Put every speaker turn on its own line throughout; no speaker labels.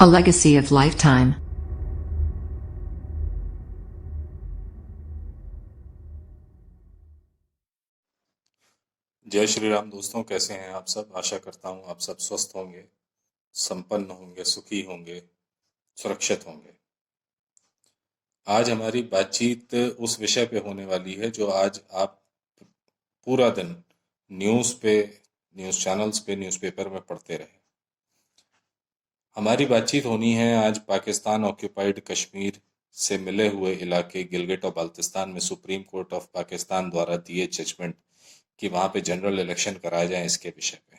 A legacy of lifetime.
जय श्री राम दोस्तों, कैसे हैं आप सब। आशा करता हूँ आप सब स्वस्थ होंगे, संपन्न होंगे, सुखी होंगे, सुरक्षित होंगे। आज हमारी बातचीत उस विषय पे होने वाली है जो आज आप पूरा दिन न्यूज़ पे, न्यूज़ चैनल्स पे, न्यूज़पेपर में पढ़ते रहे। हमारी बातचीत होनी है आज पाकिस्तान ऑक्यूपाइड कश्मीर से मिले हुए इलाके गिलगिट और बाल्तिस्तान में सुप्रीम कोर्ट ऑफ पाकिस्तान द्वारा दिए जजमेंट कि वहां पे जनरल इलेक्शन कराए जाएं, इसके विषय पे।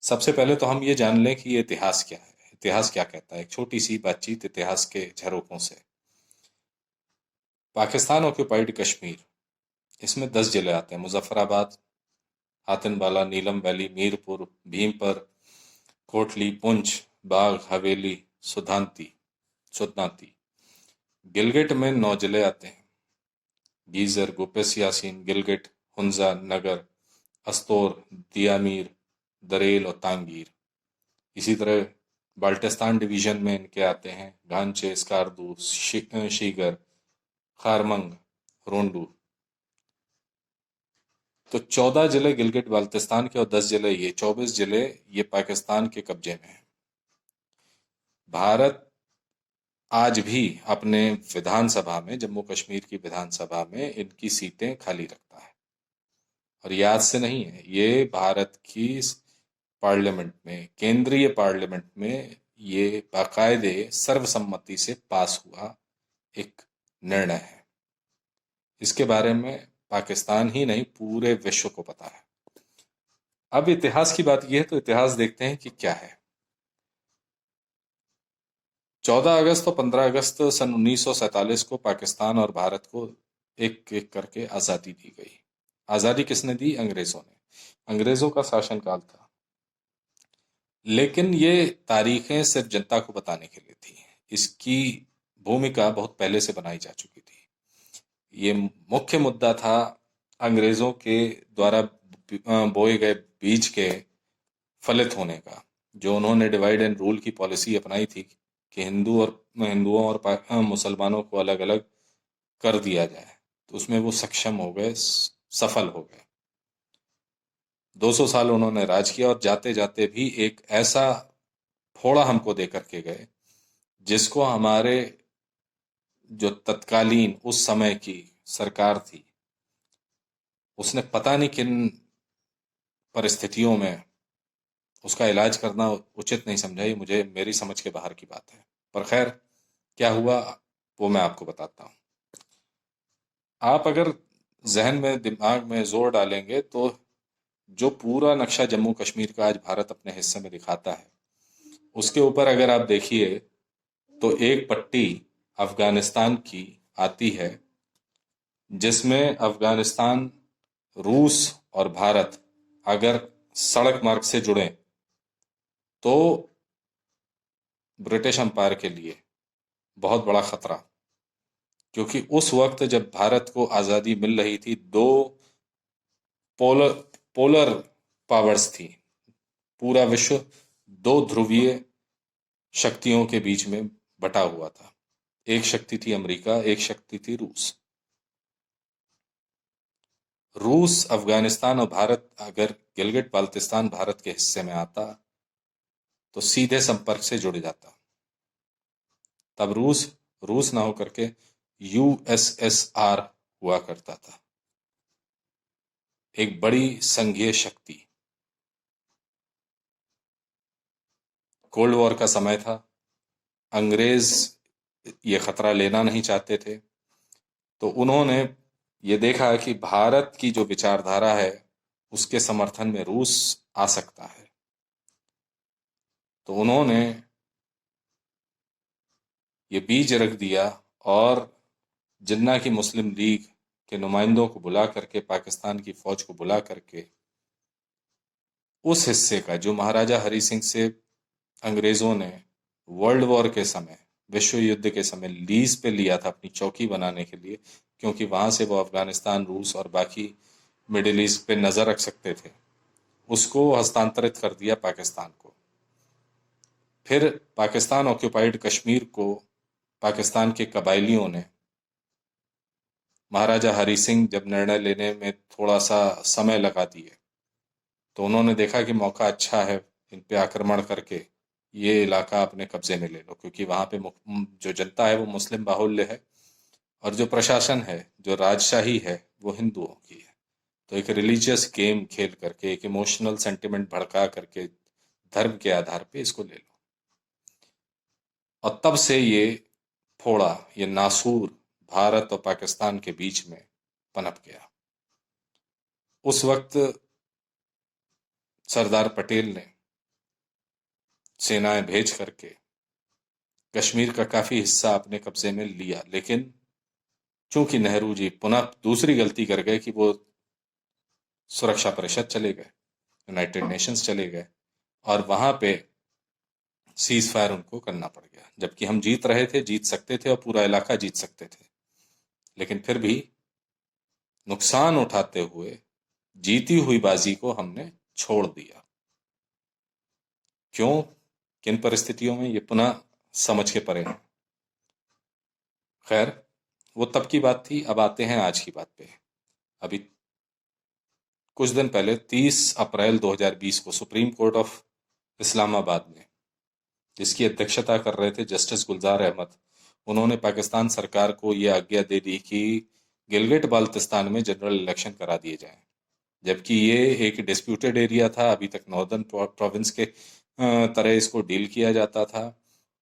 सबसे पहले तो हम ये जान लें कि ये इतिहास क्या है, इतिहास क्या कहता है। एक छोटी सी बातचीत इतिहास के झरोकों से। पाकिस्तान ऑक्यूपाइड कश्मीर, इसमें 10 जिले आते हैं। मुजफ्फराबाद, हातिनवाला, नीलम वैली, मीरपुर, भीमपर, कोटली, पुंछ, बाघ, हवेली, सुधांती सुदनाती। गिलगिट में 9 जिले आते हैं। गीजर, गोपेस यासीन, गिलगिट, हुंजा, नगर, अस्तोर, दियामीर, दरेल और तांगीर। इसी तरह बाल्टिस्तान डिवीजन में इनके आते हैं गांचे, स्कार्दू, शीगर, खारमंग, रोंडू। तो 14 जिले गिलगिट बाल्टिस्तान के और 10 जिले, ये 24 जिले ये पाकिस्तान के कब्जे में हैं। भारत आज भी अपने विधानसभा में, जम्मू कश्मीर की विधानसभा में इनकी सीटें खाली रखता है। और ये आज से नहीं है, ये भारत की पार्लियामेंट में, केंद्रीय पार्लियामेंट में ये बाकायदे सर्वसम्मति से पास हुआ एक निर्णय है। इसके बारे में पाकिस्तान ही नहीं, पूरे विश्व को पता है। अब इतिहास की बात यह है, तो इतिहास देखते हैं कि क्या है। 14 अगस्त और 15 अगस्त सन 1947 को पाकिस्तान और भारत को एक एक करके आज़ादी दी गई। आज़ादी किसने दी? अंग्रेज़ों ने। अंग्रेज़ों का शासनकाल था। लेकिन ये तारीखें सिर्फ जनता को बताने के लिए थी। इसकी भूमिका बहुत पहले से बनाई जा चुकी थी। ये मुख्य मुद्दा था अंग्रेज़ों के द्वारा बोए गए बीज के फलित होने का। जो उन्होंने डिवाइड एंड रूल की पॉलिसी अपनाई थी कि हिंदुओं और मुसलमानों को अलग अलग कर दिया जाए, तो उसमें वो सक्षम हो गए, सफल हो गए। 200 साल उन्होंने राज किया और जाते जाते भी एक ऐसा फोड़ा हमको दे करके गए जिसको हमारे जो तत्कालीन उस समय की सरकार थी, उसने पता नहीं किन परिस्थितियों में उसका इलाज करना उचित नहीं समझा। ये मुझे, मेरी समझ के बाहर की बात है। पर खैर, क्या हुआ वो मैं आपको बताता हूँ। आप अगर जहन में, दिमाग में जोर डालेंगे तो जो पूरा नक्शा जम्मू कश्मीर का आज भारत अपने हिस्से में दिखाता है, उसके ऊपर अगर आप देखिए तो एक पट्टी अफगानिस्तान की आती है, जिसमें अफगानिस्तान, रूस और भारत अगर सड़क मार्ग से जुड़े तो ब्रिटिश अंपायर के लिए बहुत बड़ा खतरा। क्योंकि उस वक्त जब भारत को आज़ादी मिल रही थी, दो पोलर पोलर पावर्स थी। पूरा विश्व दो ध्रुवीय शक्तियों के बीच में बटा हुआ था। एक शक्ति थी अमेरिका, एक शक्ति थी रूस। रूस, अफगानिस्तान और भारत अगर गिलगिट बाल्तिस्तान भारत के हिस्से में आता तो सीधे संपर्क से जुड़ जाता। तब रूस रूस ना होकर के यूएसएसआर हुआ करता था, एक बड़ी संघीय शक्ति। कोल्ड वॉर का समय था, अंग्रेज ये खतरा लेना नहीं चाहते थे, तो उन्होंने ये देखा कि भारत की जो विचारधारा है उसके समर्थन में रूस आ सकता है। तो उन्होंने ये बीज रख दिया और जिन्ना की मुस्लिम लीग के नुमाइंदों को बुला करके, पाकिस्तान की फौज को बुला करके, उस हिस्से का जो महाराजा हरि सिंह से अंग्रेजों ने वर्ल्ड वॉर के समय, विश्व युद्ध के समय लीज पे लिया था अपनी चौकी बनाने के लिए, क्योंकि वहां से वो अफगानिस्तान, रूस और बाकी मिडिल ईस्ट पे नजर रख सकते थे, उसको हस्तांतरित कर दिया पाकिस्तान को। फिर पाकिस्तान ऑक्यूपाइड कश्मीर को पाकिस्तान के कबायलियों ने, महाराजा हरी सिंह जब निर्णय लेने में थोड़ा सा समय लगा दिए, तो उन्होंने देखा कि मौका अच्छा है इन पे आक्रमण करके ये इलाका अपने कब्जे में ले लो, क्योंकि वहाँ पे जो जनता है वो मुस्लिम बाहुल्य है और जो प्रशासन है, जो राजशाही है, वो हिंदुओं की है। तो एक रिलीजियस गेम खेल करके, एक इमोशनल सेंटिमेंट भड़का करके, धर्म के आधार पे इसको ले लो। और तब से ये फोड़ा, ये नासूर भारत और पाकिस्तान के बीच में पनप गया। उस वक्त सरदार पटेल ने सेनाएं भेज करके कश्मीर का काफी हिस्सा अपने कब्जे में लिया, लेकिन चूंकि नेहरू जी पुनः दूसरी गलती कर गए कि वो सुरक्षा परिषद चले गए, यूनाइटेड नेशंस चले गए, और वहां पे सीज फायर उनको करना पड़ गया, जबकि हम जीत रहे थे, जीत सकते थे और पूरा इलाका जीत सकते थे, लेकिन फिर भी नुकसान उठाते हुए जीती हुई बाजी को हमने छोड़ दिया। क्यों, किन परिस्थितियों में, ये पुनः समझ के परे है। खैर, वो तब की बात थी। अब आते हैं आज की बात पे। अभी कुछ दिन पहले 30 अप्रैल 2020 को सुप्रीम कोर्ट ऑफ इस्लामाबाद में, जिसकी अध्यक्षता कर रहे थे जस्टिस गुलजार अहमद, उन्होंने पाकिस्तान सरकार को यह आज्ञा दे दी कि गिलगिट बाल्तिस्तान में जनरल इलेक्शन करा दिए जाएं, जबकि ये एक डिस्प्यूटेड एरिया था। अभी तक नॉर्दर्न प्रोविंस के तरह इसको डील किया जाता था।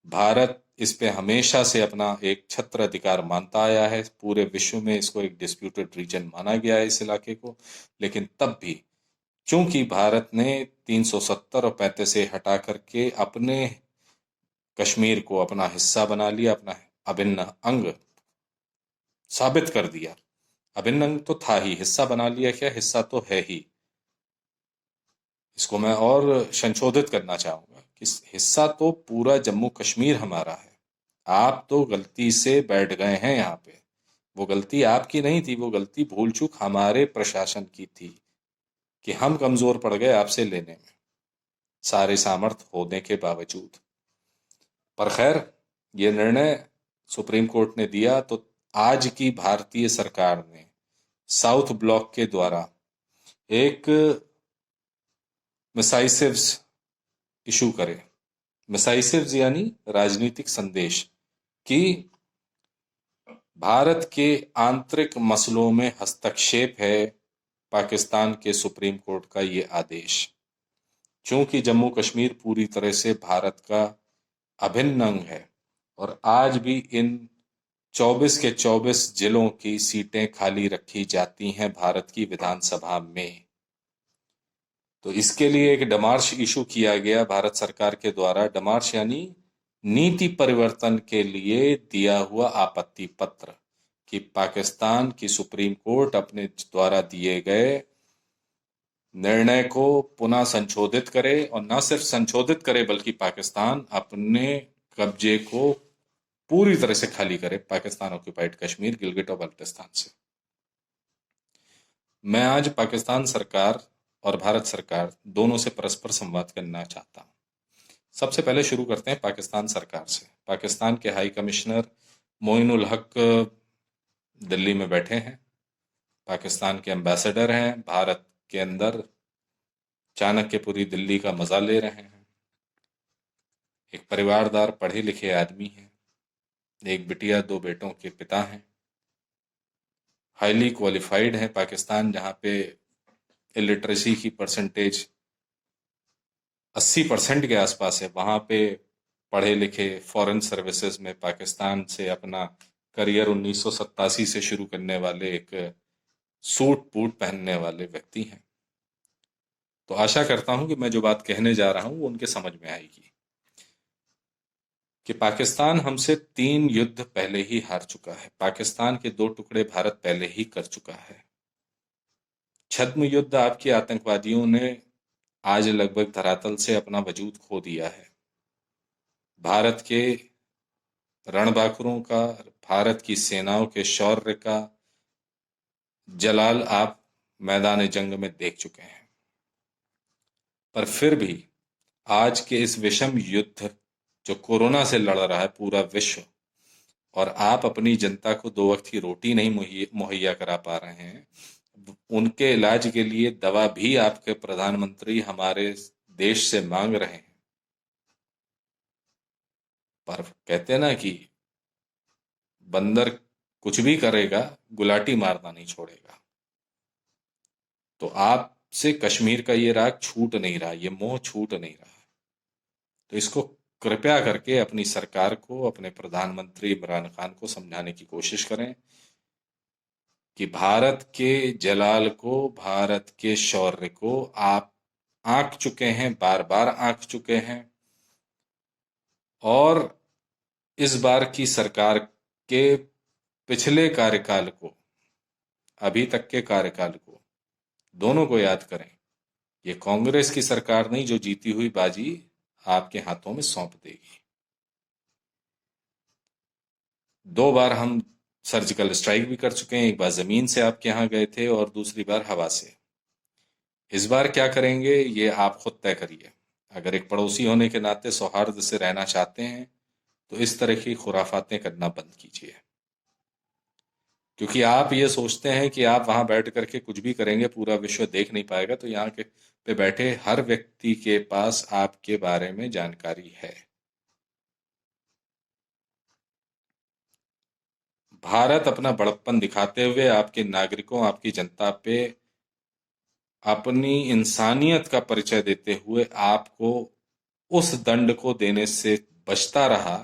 भारत इस पे हमेशा से अपना एक छत्र अधिकार मानता आया है, पूरे विश्व में इसको एक डिस्प्यूटेड रीजन माना गया है इस इलाके को। लेकिन तब भी चूंकि भारत ने 370 और 35 से हटा करके अपने कश्मीर को अपना हिस्सा बना लिया, अपना अभिन्न अंग साबित कर दिया। अभिन्न अंग तो था ही, हिस्सा बना लिया क्या, हिस्सा तो है ही। इसको मैं और संशोधित करना चाहूंगा कि हिस्सा तो पूरा जम्मू कश्मीर हमारा है। आप तो गलती से बैठ गए हैं यहाँ पे। वो गलती आपकी नहीं थी, वो गलती भूल चूक हमारे प्रशासन की थी कि हम कमजोर पड़ गए आपसे लेने में, सारे सामर्थ्य होने के बावजूद। पर खैर, ये निर्णय सुप्रीम कोर्ट ने दिया, तो आज की भारतीय सरकार ने साउथ ब्लॉक के द्वारा एक मिसाइसिव्स इशू करे। मिसाइसिव्स यानी राजनीतिक संदेश कि भारत के आंतरिक मसलों में हस्तक्षेप है पाकिस्तान के सुप्रीम कोर्ट का ये आदेश। चूंकि जम्मू कश्मीर पूरी तरह से भारत का अभिन्न अंग है और आज भी इन 24 के 24 जिलों की सीटें खाली रखी जाती हैं भारत की विधानसभा में, तो इसके लिए एक डमार्श इशू किया गया भारत सरकार के द्वारा। डमार्श यानी नीति परिवर्तन के लिए दिया हुआ आपत्ति पत्र, कि पाकिस्तान की सुप्रीम कोर्ट अपने द्वारा दिए गए निर्णय को पुनः संशोधित करे, और न सिर्फ संशोधित करे बल्कि पाकिस्तान अपने कब्जे को पूरी तरह से खाली करे, पाकिस्तान ऑक्यूपाइड कश्मीर, गिलगिट और बाल्टिस्तान से। मैं आज पाकिस्तान सरकार और भारत सरकार दोनों से परस्पर संवाद करना चाहता हूँ। सबसे पहले शुरू करते हैं पाकिस्तान सरकार से। पाकिस्तान के हाई कमिश्नर मोइनुल हक दिल्ली में बैठे हैं, पाकिस्तान के एम्बेसडर हैं भारत के अंदर, चाणक्यपुरी दिल्ली का मजा ले रहे हैं। एक परिवारदार पढ़े लिखे आदमी हैं, एक बिटिया दो बेटों के पिता हैं, हाईली क्वालिफाइड हैं। पाकिस्तान जहाँ पे इलिटरेसी की परसेंटेज 80% के आसपास है, वहाँ पे पढ़े लिखे फॉरेन सर्विसेज में पाकिस्तान से अपना करियर 1987 से शुरू करने वाले एक सूट बूट पहनने वाले व्यक्ति हैं। तो आशा करता हूं कि मैं जो बात कहने जा रहा हूं वो उनके समझ में आएगी कि पाकिस्तान हमसे 3 युद्ध पहले ही हार चुका है। पाकिस्तान के 2 टुकड़े भारत पहले ही कर चुका है। छद्म युद्ध आपके आतंकवादियों ने आज लगभग धरातल से अपना वजूद खो दिया है। भारत के रणबांकुरों का, भारत की सेनाओं के शौर्य का जलाल आप मैदान जंग में देख चुके हैं। पर फिर भी आज के इस विषम युद्ध जो कोरोना से लड़ रहा है पूरा विश्व, और आप अपनी जनता को 2 वक्त की रोटी नहीं मुहैया करा पा रहे हैं, उनके इलाज के लिए दवा भी आपके प्रधानमंत्री हमारे देश से मांग रहे हैं। पर कहते हैं ना कि बंदर कुछ भी करेगा, गुलाटी मारना नहीं छोड़ेगा। तो आपसे कश्मीर का ये राग छूट नहीं रहा, ये मोह छूट नहीं रहा। तो इसको कृपया करके अपनी सरकार को, अपने प्रधानमंत्री इमरान खान को समझाने की कोशिश करें कि भारत के जलाल को, भारत के शौर्य को आप आंक चुके हैं, बार बार आंक चुके हैं। और इस बार की सरकार के पिछले कार्यकाल को, अभी तक के कार्यकाल को, दोनों को याद करें। ये कांग्रेस की सरकार नहीं जो जीती हुई बाजी आपके हाथों में सौंप देगी। 2 बार हम सर्जिकल स्ट्राइक भी कर चुके हैं, एक बार जमीन से आपके यहाँ गए थे और दूसरी बार हवा से। इस बार क्या करेंगे ये आप खुद तय करिए। अगर एक पड़ोसी होने के नाते सौहार्द से रहना चाहते हैं तो इस तरह की खुराफातें करना बंद कीजिए, क्योंकि आप ये सोचते हैं कि आप वहां बैठ करके कुछ भी करेंगे पूरा विश्व देख नहीं पाएगा। तो यहाँ के पे बैठे हर व्यक्ति के पास आपके बारे में जानकारी है। भारत अपना बड़प्पन दिखाते हुए आपके नागरिकों, आपकी जनता पे अपनी इंसानियत का परिचय देते हुए आपको उस दंड को देने से बचता रहा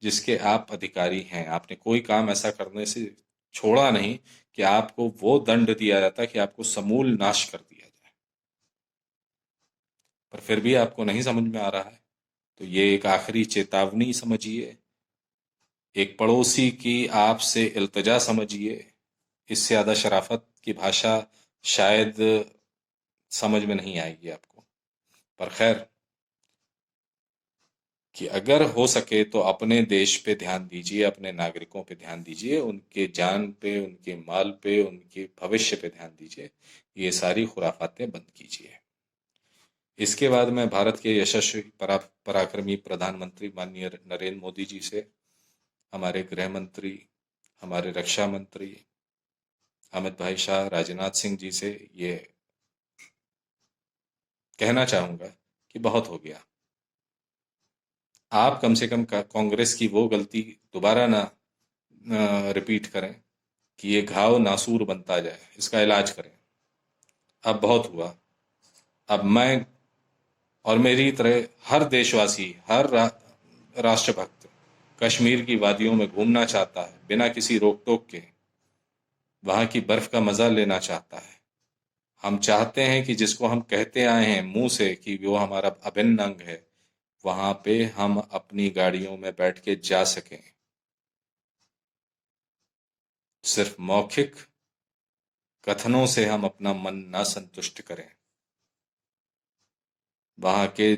जिसके आप अधिकारी हैं। आपने कोई काम ऐसा करने से छोड़ा नहीं कि आपको वो दंड दिया जाता कि आपको समूल नाश कर दिया जाए। पर फिर भी आपको नहीं समझ में आ रहा है। तो ये एक आखिरी चेतावनी समझिए, एक पड़ोसी की आपसे इल्तजा समझिए। इससे ज्यादा शराफत की भाषा शायद समझ में नहीं आएगी आपको। पर खैर, कि अगर हो सके तो अपने देश पे ध्यान दीजिए, अपने नागरिकों पे ध्यान दीजिए, उनके जान पे, उनके माल पे, उनके भविष्य पे ध्यान दीजिए। ये सारी खुराफातें बंद कीजिए। इसके बाद मैं भारत के यशस्वी पराक्रमी प्रधानमंत्री माननीय नरेंद्र मोदी जी से, हमारे गृह मंत्री, हमारे रक्षा मंत्री अमित भाई शाह, राजनाथ सिंह जी से ये कहना चाहूंगा कि बहुत हो गया। आप कम से कम कांग्रेस की वो गलती दोबारा ना रिपीट करें कि ये घाव नासूर बनता जाए, इसका इलाज करें। अब बहुत हुआ। अब मैं और मेरी तरह हर देशवासी, हर राष्ट्रभक्त कश्मीर की वादियों में घूमना चाहता है बिना किसी रोक टोक के, वहां की बर्फ का मजा लेना चाहता है। हम चाहते हैं कि जिसको हम कहते आए हैं मुंह से कि वो हमारा अभिन्न अंग है, वहां पे हम अपनी गाड़ियों में बैठ के जा सकें। सिर्फ मौखिक कथनों से हम अपना मन ना संतुष्ट करें। वहां के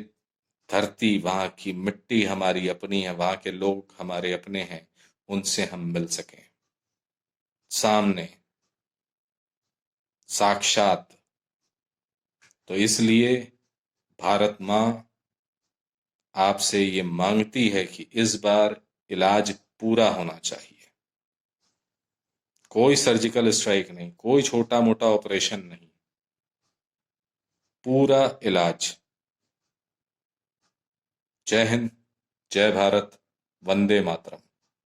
धरती, वहां की मिट्टी हमारी अपनी है, वहां के लोग हमारे अपने हैं, उनसे हम मिल सकें सामने, साक्षात। तो इसलिए भारत माँ आपसे ये मांगती है कि इस बार इलाज पूरा होना चाहिए। कोई सर्जिकल स्ट्राइक नहीं, कोई छोटा मोटा ऑपरेशन नहीं, पूरा इलाज। जय हिंद, जय भारत, वंदे मातरम।